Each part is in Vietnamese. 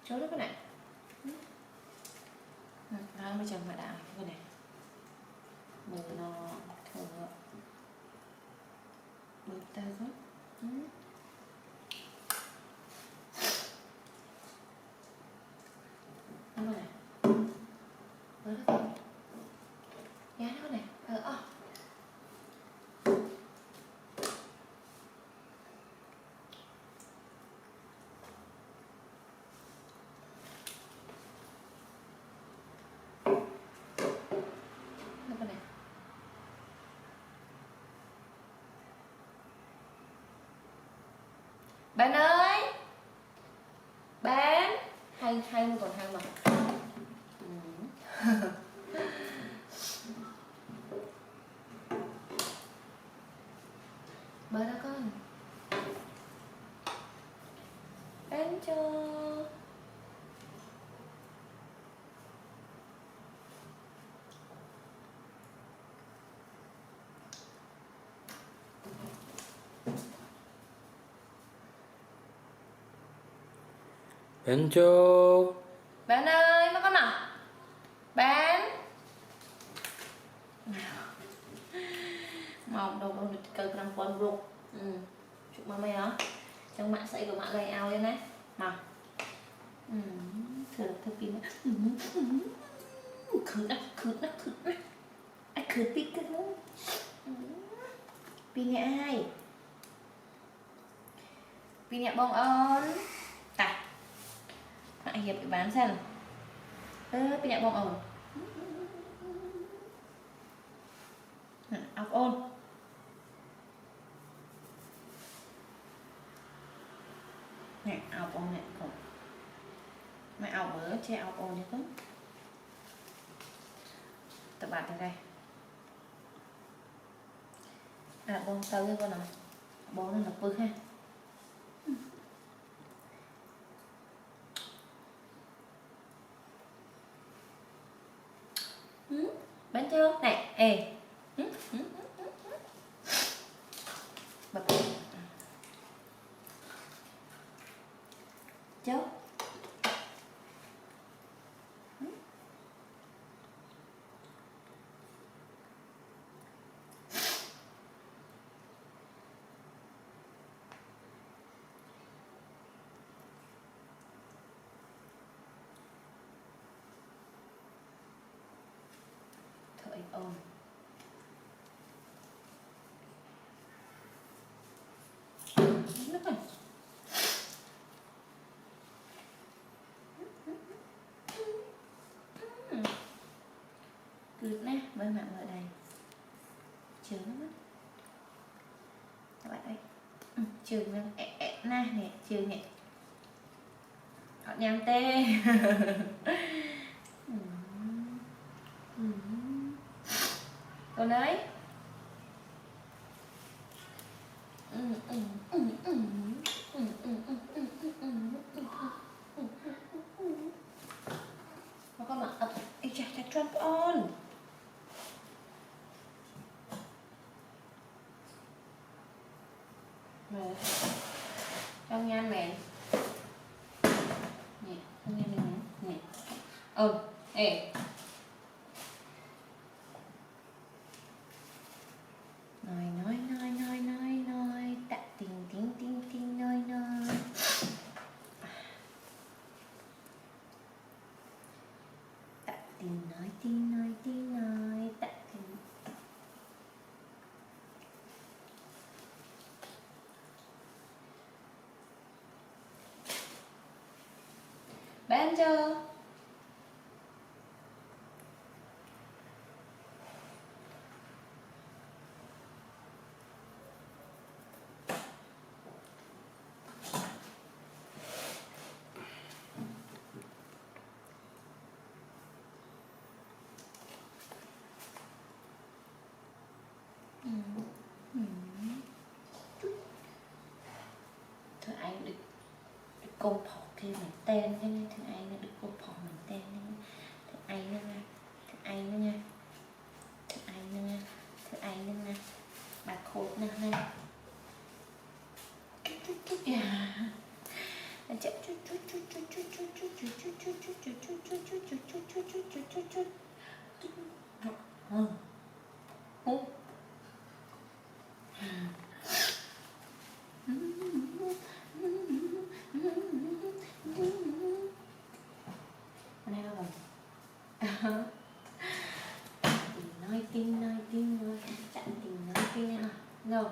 Chỗ đó cái này. Đó bây giờ mà đảo cái này. Mùi nó thừa. Bớt ta rất. Nó này. Bớt nó không. Giá nó này. Bạn ơi, bạn hay còn hay mà. Bơi đó con. Bán cho. Benjo. Bạn ơi, nó con nào? Bạn. Mau đâu được cơ răng con ruột. Chụp mà mày đó. Trong mạng sẽ của mạng gây ao lên đấy. Mà. Thử pin đấy. Khử đó. Ai khử pin cái đó. Pin nhà ai? Pin nhà bông ơn. Tại Hãy hiệp bị bán xem. Pin nhà bông ơn. Ốc ôn. Này, ốc ôn này không. Mày ốc bớ che ốc ôn như không. Tập bạn thế đây. Bông tao với con nào. Bông nó là bự ha. Bán chưa? Này, ê. Bật. Chốt. Thời ôn. Nước này. Cướp nè, với mạng ở đây. Trứng nó mất. Các bạn ơi. Trứng nó nè, nè, trứng nè. Họ nhằm tê. Con đấy. Mà con mà ập. Ê chà chà tròn con. Rồi. Trong nhan mèn. Nè, trong nhan mèn. Nè. Ê. Nói. Tạ tình nói. Tạ tình nói, tạ tình. Bán chưa? Thưa anh được câu phỏ kia mình tên thế nên thưa anh nó được câu phỏ mình tên nên thưa anh nữa nha. Thưa anh nữa nha. Bà khổ nữa nha. Chút. Tình nói tình nói chặn tình nói tình à rồi.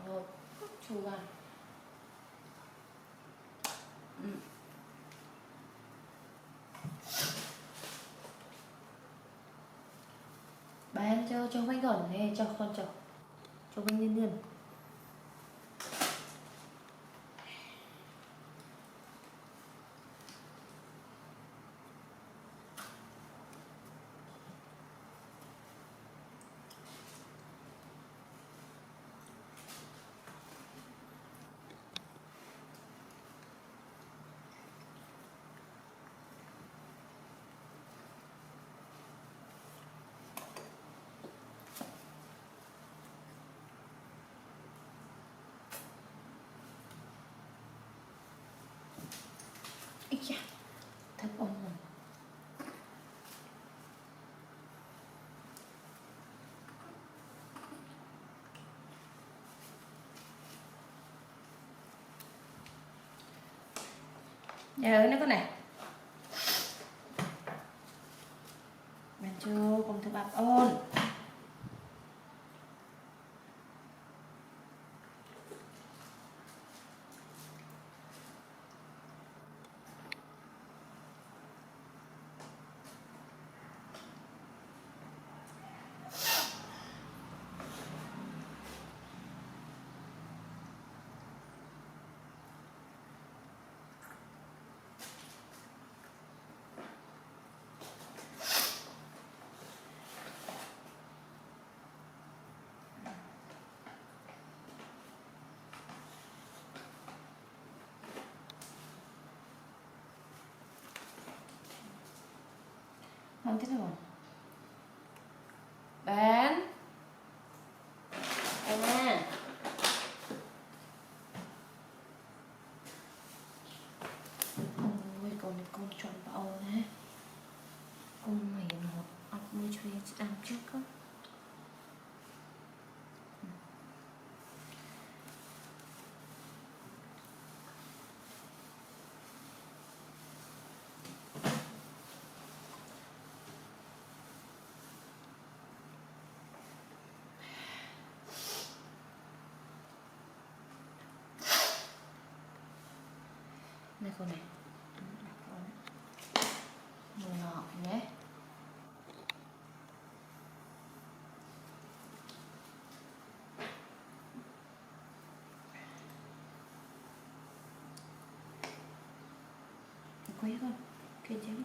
Rồi chu vào. Bán cho quanh gần này, cho con cho quanh liên liên. Ây da, thật ổn rồi. Nó con này. Bạn chưa cùng thực bạp ôn. Không thế nào. Bán. Ôi con tròn bạo thế. Con mày một ọc môi chơi ăn trước á. Đây con này. Mùi ngọt nhé. Quấy con. Kia chứ.